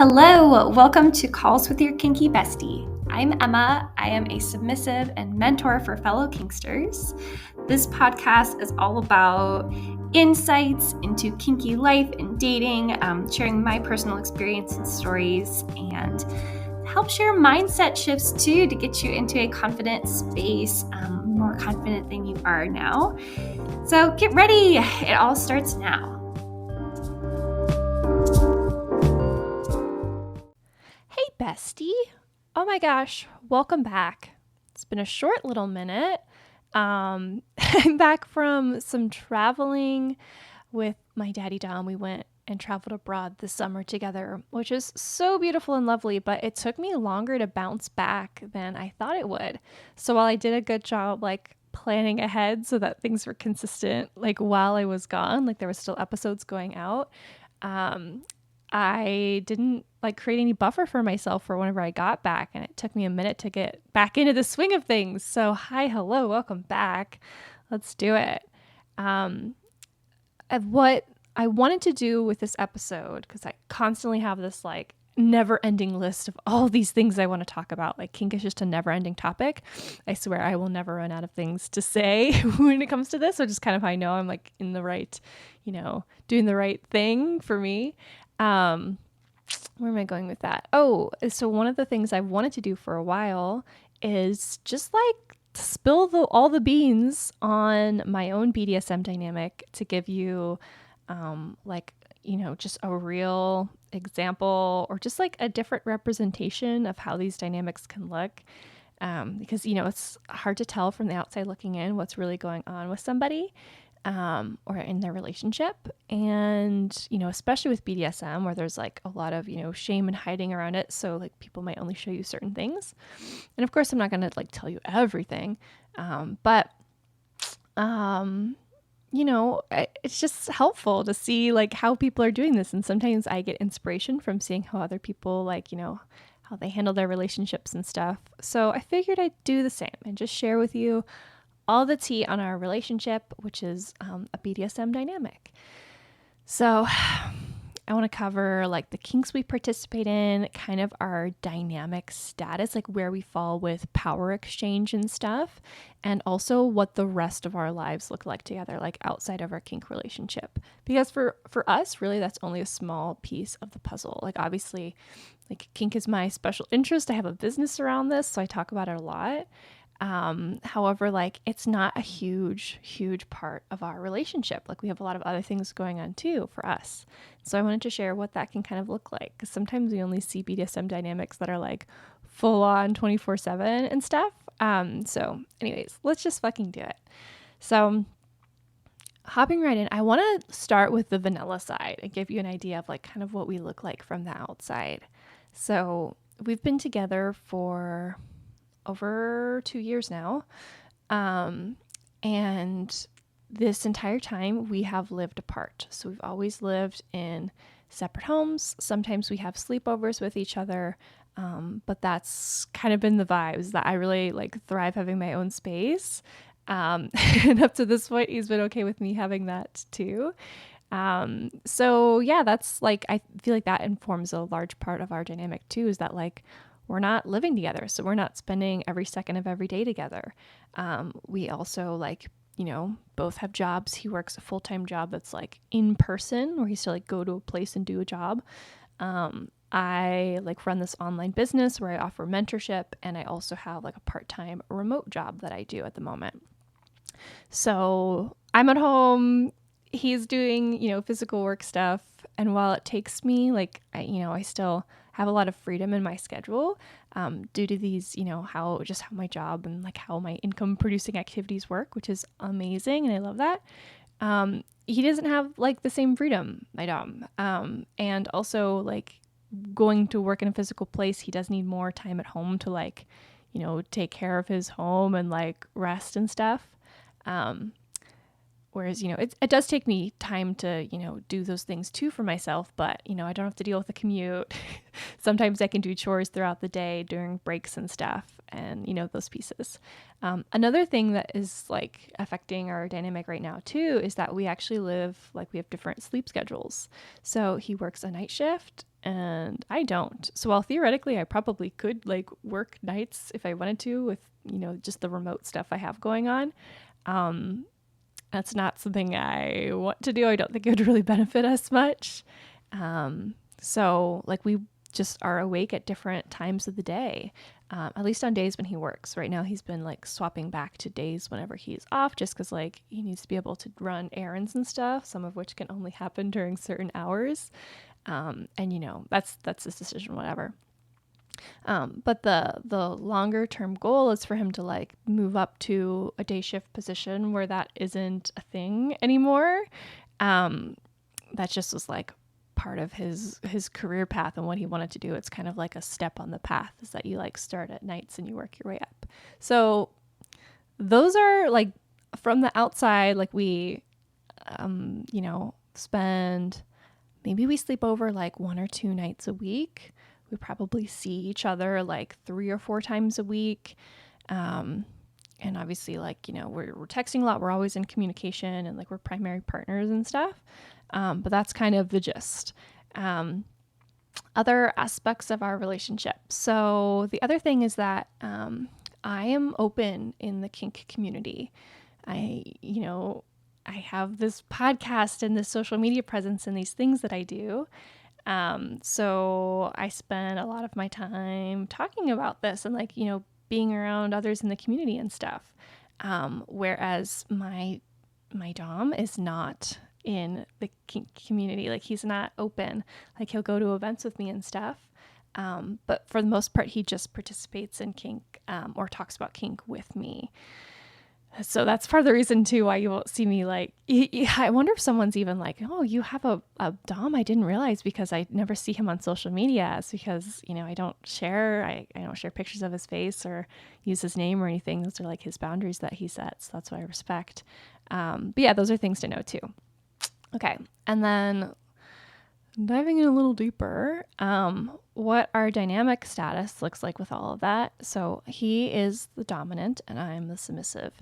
Hello, welcome to Calls with Your Kinky Bestie. I'm Emma. I am a submissive and mentor for fellow kinksters. This podcast is all about insights into kinky life and dating, sharing my personal experience and stories, and help share mindset shifts too to get you into a confident space, more confident than you are now. So get ready. It all starts now. Hey, bestie. Oh my gosh, welcome back. It's been a short little minute. I'm back from some traveling with my daddy Dom. We went and traveled abroad this summer together, which is so beautiful and lovely, but it took me longer to bounce back than I thought it would. So while I did a good job, planning ahead so that things were consistent, while I was gone, there was still episodes going out, I didn't create any buffer for myself for whenever I got back, and it took me a minute to get back into the swing of things. So hello, welcome back. Let's do it. What I wanted to do with this episode, because I constantly have this never-ending list of all these things I want to talk about. Kink is just a never-ending topic. I swear I will never run out of things to say when it comes to this, which is kind of how I know I'm in the right, doing the right thing for me. Where am I going with that? Oh, so one of the things I've wanted to do for a while is just spill all the beans on my own BDSM dynamic to give you, just a real example or just a different representation of how these dynamics can look. Because, it's hard to tell from the outside looking in what's really going on with somebody. Or in their relationship. And, especially with BDSM where there's a lot of, shame and hiding around it. So people might only show you certain things. And of course I'm not going to tell you everything. But it's just helpful to see how people are doing this. And sometimes I get inspiration from seeing how other people how they handle their relationships and stuff. So I figured I'd do the same and just share with you all the tea on our relationship, which is a BDSM dynamic. So I want to cover the kinks we participate in, kind of our dynamic status, where we fall with power exchange and stuff, and also what the rest of our lives look like together, outside of our kink relationship. Because for us, really, that's only a small piece of the puzzle. Obviously, kink is my special interest. I have a business around this, so I talk about it a lot. However, it's not a huge part of our relationship. We have a lot of other things going on too for us. So I wanted to share what that can kind of look like. Cause sometimes we only see BDSM dynamics that are full on 24/7 and stuff. So anyways, let's just fucking do it. So hopping right in, I want to start with the vanilla side and give you an idea of kind of what we look like from the outside. So we've been together for over 2 years now. And this entire time we have lived apart. So we've always lived in separate homes. Sometimes we have sleepovers with each other. But that's kind of been the vibes that I really thrive having my own space. And up to this point, he's been okay with me having that too. So yeah, that's I feel that informs a large part of our dynamic too, is that we're not living together. So we're not spending every second of every day together. We also both have jobs. He works a full-time job that's in person, where he still go to a place and do a job. I run this online business where I offer mentorship, and I also have a part-time remote job that I do at the moment. So I'm at home, he's doing, physical work stuff. And while it takes me, I still have a lot of freedom in my schedule, due to these, how my job and how my income producing activities work, which is amazing. And I love that. He doesn't have the same freedom, my dom. And also going to work in a physical place, he does need more time at home to take care of his home and rest and stuff. Whereas, it does take me time to, do those things too for myself, but, I don't have to deal with the commute. Sometimes I can do chores throughout the day during breaks and stuff and, those pieces. Another thing that is like affecting our dynamic right now too is that we actually we have different sleep schedules. So he works a night shift and I don't. So while theoretically I probably could like work nights if I wanted to with, just the remote stuff I have going on. That's not something I want to do. I don't think it would really benefit us much. So like we just are awake at different times of the day, at least on days when he works. Right now he's been like swapping back to days whenever he's off just because like he needs to be able to run errands and stuff, some of which can only happen during certain hours. And that's his decision, whatever. But the longer term goal is for him to like move up to a day shift position where that isn't a thing anymore. That just was like part of his career path and what he wanted to do. It's kind of like a step on the path is that you like start at nights and you work your way up. So those are like from the outside, like we, spend, maybe we sleep over like 1 or 2 nights a week. We probably see each other like 3 or 4 times a week. And obviously like, we're texting a lot. We're always in communication and like we're primary partners and stuff. But that's kind of the gist. Other aspects of our relationship. So the other thing is that I am open in the kink community. I have this podcast and this social media presence and these things that I do. So I spend a lot of my time talking about this and like, being around others in the community and stuff. Whereas my dom is not in the kink community. Like he's not open, like he'll go to events with me and stuff. But for the most part, he just participates in kink, or talks about kink with me. So that's part of the reason too why you won't see me like, I wonder if someone's even like, oh, you have a dom. I didn't realize because I never see him on social media. It's because, I don't share pictures of his face or use his name or anything. Those are like his boundaries that he sets. That's what I respect. But yeah, those are things to know too. Okay. And then diving in a little deeper, what our dynamic status looks like with all of that. So he is the dominant and I'm the submissive.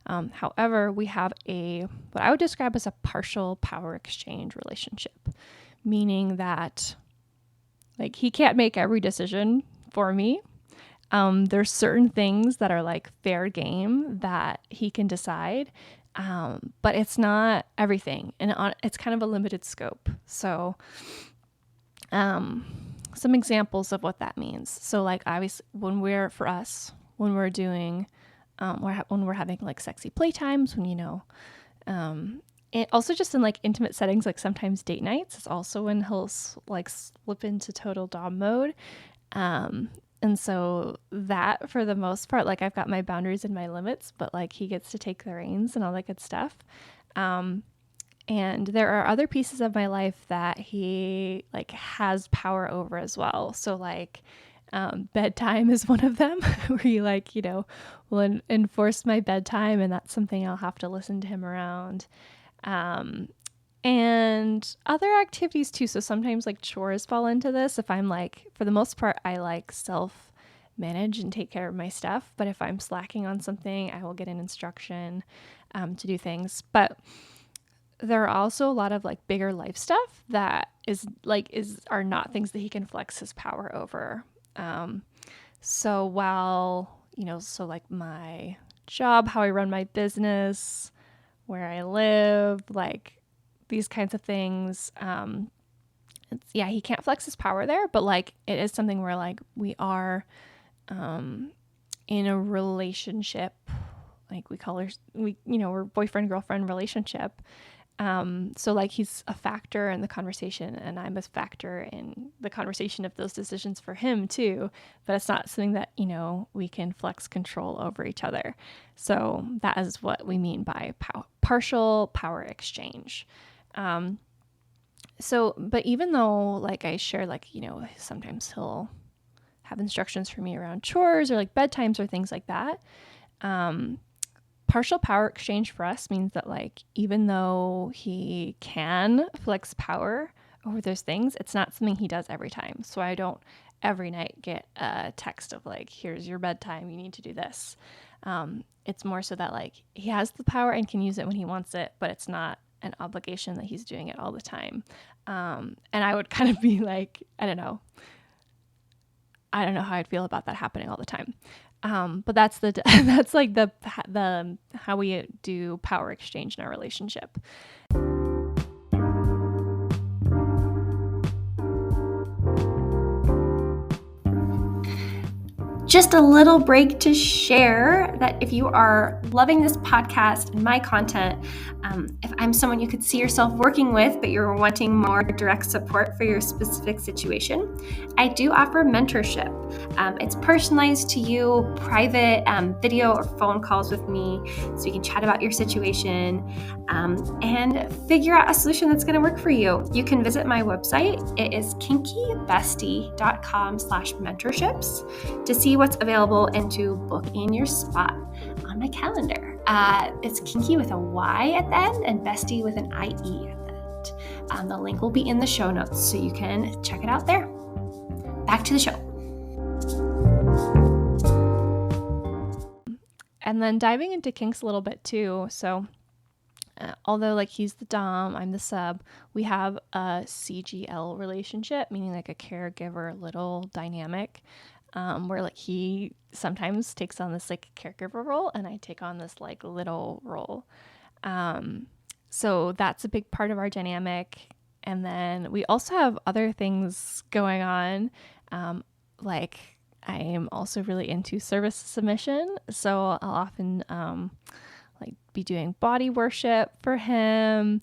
However, we have what I would describe as a partial power exchange relationship, meaning that like he can't make every decision for me. There's certain things that are like fair game that he can decide. But it's not everything and it's kind of a limited scope. So, some examples of what that means. So like obviously when we're doing, when we're having like sexy playtimes, when, and also just in like intimate settings, like sometimes date nights is also when he'll like slip into total dom mode. And so that for the most part, like I've got my boundaries and my limits, but like he gets to take the reins and all that good stuff. And there are other pieces of my life that he like has power over as well. So like, bedtime is one of them where he like, will enforce my bedtime and that's something I'll have to listen to him around. And other activities too. So sometimes like chores fall into this. If I'm like, for the most part, I like self manage and take care of my stuff. But if I'm slacking on something, I will get an instruction to do things. But there are also a lot of like bigger life stuff that are not things that he can flex his power over. So while, so like my job, how I run my business, where I live, like these kinds of things, he can't flex his power there, but like it is something where like we are in a relationship, like we're boyfriend girlfriend relationship. So like he's a factor in the conversation and I'm a factor in the conversation of those decisions for him too, but it's not something that, we can flex control over each other. So that is what we mean by partial power exchange. But even though like I share, like, sometimes he'll have instructions for me around chores or like bedtimes or things like that. Partial power exchange for us means that, like, even though he can flex power over those things, it's not something he does every time. So I don't every night get a text of like, here's your bedtime, you need to do this. It's more so that like he has the power and can use it when he wants it, but it's not an obligation that he's doing it all the time. And I would kind of be like, I don't know how I'd feel about that happening all the time. But that's that's like the how we do power exchange in our relationship. Just a little break to share that if you are loving this podcast and my content, if I'm someone you could see yourself working with, but you're wanting more direct support for your specific situation, I do offer mentorship. It's personalized to you, private video or phone calls with me, so you can chat about your situation and figure out a solution that's going to work for you. You can visit my website. It is kinkybestie.com/mentorships to see what's available and to book in your spot on my calendar. It's kinky with a Y at the end and bestie with an IE at the end. The link will be in the show notes, so you can check it out there. Back to the show. And then diving into kinks a little bit too. So although like he's the dom, I'm the sub, we have a CGL relationship, meaning like a caregiver little dynamic, where like he sometimes takes on this like caregiver role and I take on this like little role. So that's a big part of our dynamic. And then we also have other things going on. Like I am also really into service submission. So I'll often like be doing body worship for him.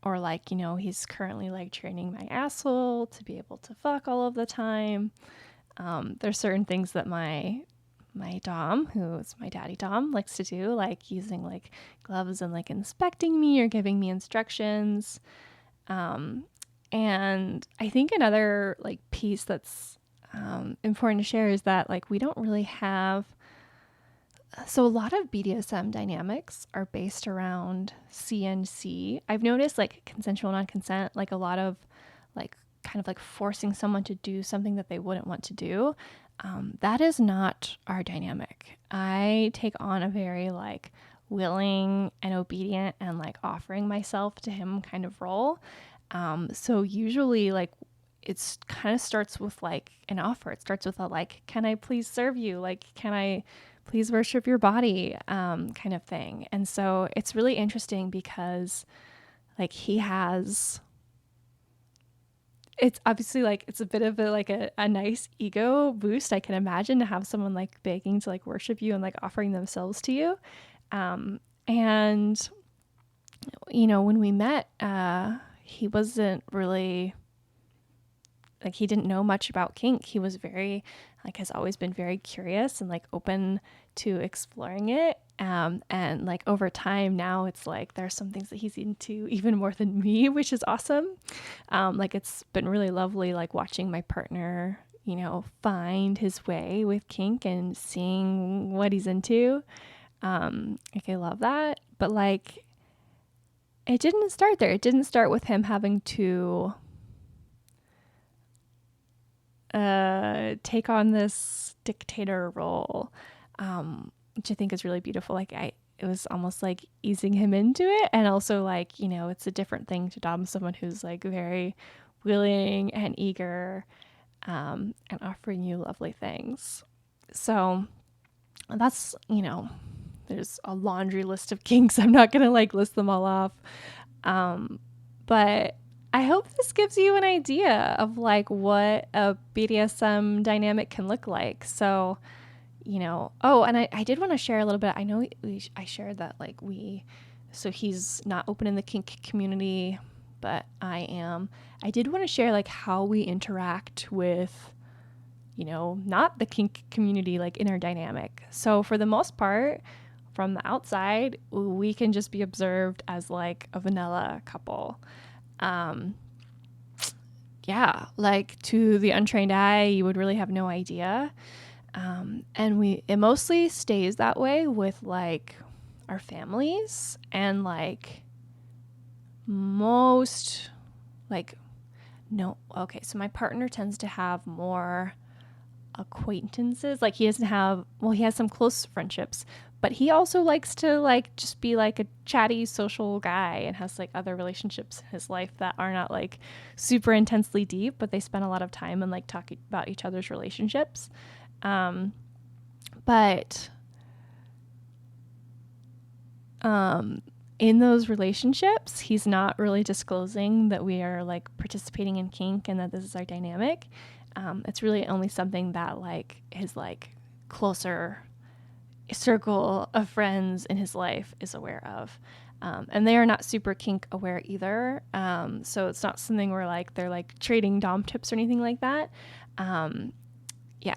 Or like, you know, he's currently like training my asshole to be able to fuck all of the time. There's certain things that my dom, who is my daddy dom, likes to do, like using like gloves and like inspecting me or giving me instructions. And I think another like piece that's important to share is that like we don't really have. So a lot of BDSM dynamics are based around CNC. I've noticed like consensual non-consent, like a lot of like kind of like forcing someone to do something that they wouldn't want to do. That is not our dynamic. I take on a very like willing and obedient and like offering myself to him kind of role. So usually like it's kind of starts with like an offer. It starts with a like, can I please serve you? Like, can I please worship your body, kind of thing. And so it's really interesting because like it's obviously like, it's a bit of a nice ego boost. I can imagine to have someone like begging to like worship you and like offering themselves to you. And you know, when we met, he wasn't really like, he didn't know much about kink. He was very like, has always been very curious and like open to exploring it. And like over time now it's like, there's some things that he's into even more than me, which is awesome. Like it's been really lovely, like watching my partner, you know, find his way with kink and seeing what he's into. Like I love that, but like, it didn't start there. It didn't start with him having to take on this dictator role, which I think is really beautiful. Like it was almost like easing him into it. And also like, you know, it's a different thing to dom someone who's like very willing and eager, and offering you lovely things. So that's, you know, there's a laundry list of kinks. I'm not going to like list them all off. But I hope this gives you an idea of like what a BDSM dynamic can look like. So, you know, oh, and I did want to share a little bit. I know I shared that like so he's not open in the kink community, but I am. I did want to share like how we interact with, you know, not the kink community, like in our dynamic. So for the most part, from the outside, we can just be observed as like a vanilla couple. Yeah, like to the untrained eye, you would really have no idea. And it mostly stays that way with like our families, and like most like, no, okay, so my partner tends to have more acquaintances. Like he doesn't have, well, he has some close friendships, but he also likes to like just be like a chatty social guy and has like other relationships in his life that are not like super intensely deep, but they spend a lot of time and like talking about each other's relationships. But in those relationships, he's not really disclosing that we are like participating in kink and that this is our dynamic. It's really only something that like his like closer circle of friends in his life is aware of. And they are not super kink aware either. So it's not something where like they're like trading dom tips or anything like that. Yeah.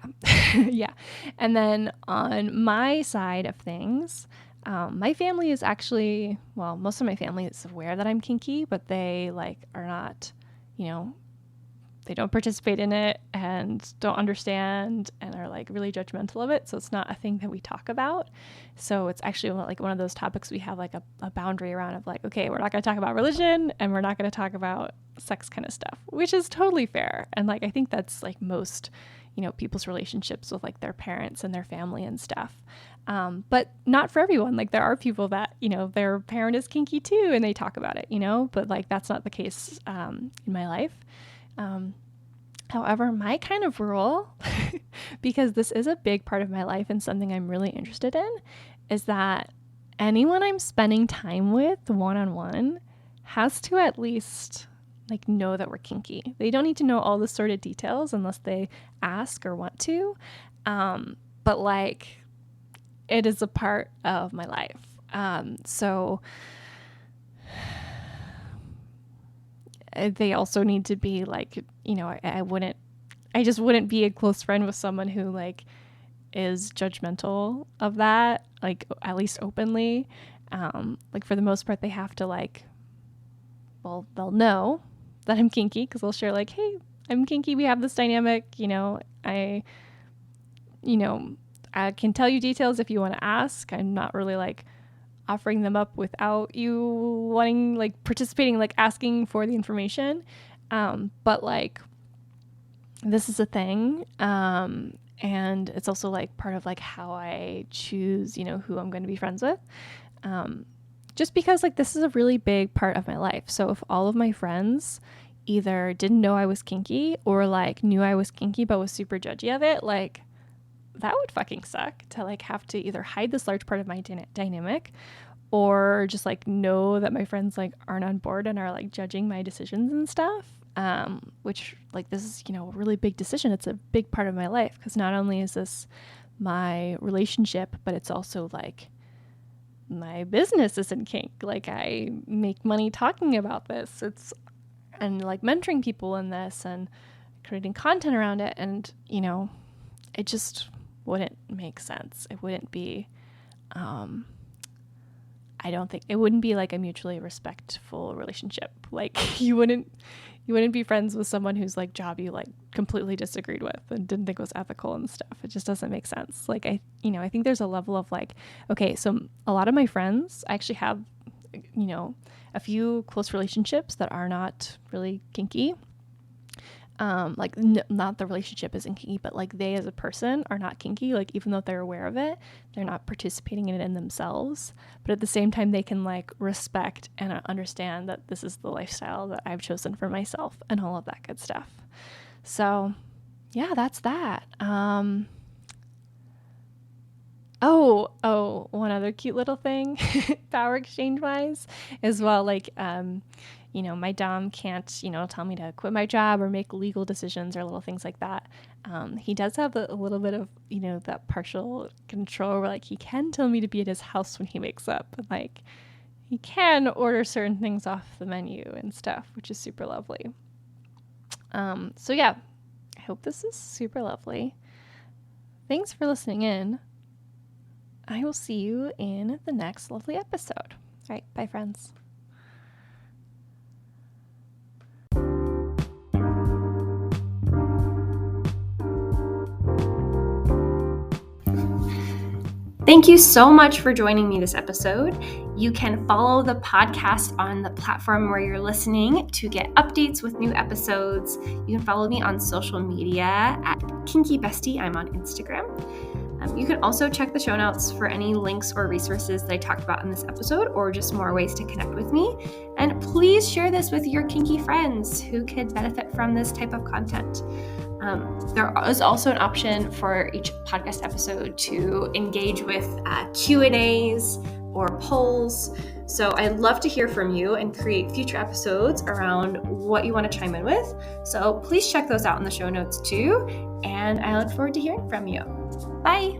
Yeah. And then on my side of things, my family is actually, well, most of my family is aware that I'm kinky, but they like are not, you know, they don't participate in it and don't understand and are like really judgmental of it. So it's not a thing that we talk about. So it's actually like one of those topics we have like a boundary around of like, okay, we're not going to talk about religion and we're not going to talk about sex kind of stuff, which is totally fair. And like, I think that's like most, you know, people's relationships with like their parents and their family and stuff. But not for everyone. Like there are people that, you know, their parent is kinky too and they talk about it, you know, but like that's not the case in my life. However, my kind of rule, because this is a big part of my life and something I'm really interested in, is that anyone I'm spending time with one-on-one has to at least like know that we're kinky. They don't need to know all the sort of details unless they ask or want to. But like it is a part of my life. So they also need to be like, you know, I just wouldn't be a close friend with someone who like is judgmental of that, like at least openly. Like for the most part, they have to like, well, they'll know that I'm kinky because they'll share like, hey, I'm kinky. We have this dynamic, you know, I can tell you details if you want to ask. I'm not really like offering them up without you wanting, like participating, like asking for the information. But like, this is a thing. And it's also like part of like how I choose, you know, who I'm going to be friends with. Just because like this is a really big part of my life. So if all of my friends either didn't know I was kinky or like knew I was kinky but was super judgy of it, like that would fucking suck to like have to either hide this large part of my dynamic or just like know that my friends like aren't on board and are like judging my decisions and stuff. Which like this is, you know, a really big decision. It's a big part of my life because not only is this my relationship, but it's also like my business is in kink. Like I make money talking about this. And like mentoring people in this and creating content around it. And, you know, it just wouldn't make sense. It wouldn't be, I don't think it wouldn't be like a mutually respectful relationship. Like you wouldn't be friends with someone whose like job you like completely disagreed with and didn't think was ethical and stuff. It just doesn't make sense. Like I think there's a level of like, okay, so a lot of my friends actually have, you know, a few close relationships that are not really kinky. Not the relationship isn't kinky, but like they as a person are not kinky. Like even though they're aware of it, they're not participating in it in themselves. But at the same time, they can like respect and understand that this is the lifestyle that I've chosen for myself and all of that good stuff. So yeah, that's that. One other cute little thing, power exchange wise, as well. Like, you know, my dom can't, you know, tell me to quit my job or make legal decisions or little things like that. He does have a little bit of, you know, that partial control where like he can tell me to be at his house when he wakes up. And like he can order certain things off the menu and stuff, which is super lovely. So yeah, I hope this is super lovely. Thanks for listening in. I will see you in the next lovely episode. All right, bye friends. Thank you so much for joining me this episode. You can follow the podcast on the platform where you're listening to get updates with new episodes. You can follow me on social media at Kinky Bestie. I'm on Instagram. You can also check the show notes for any links or resources that I talked about in this episode, or just more ways to connect with me. And please share this with your kinky friends who could benefit from this type of content. There is also an option for each podcast episode to engage with Q&As or polls. So I'd love to hear from you and create future episodes around what you want to chime in with. So please check those out in the show notes too. And I look forward to hearing from you. Bye.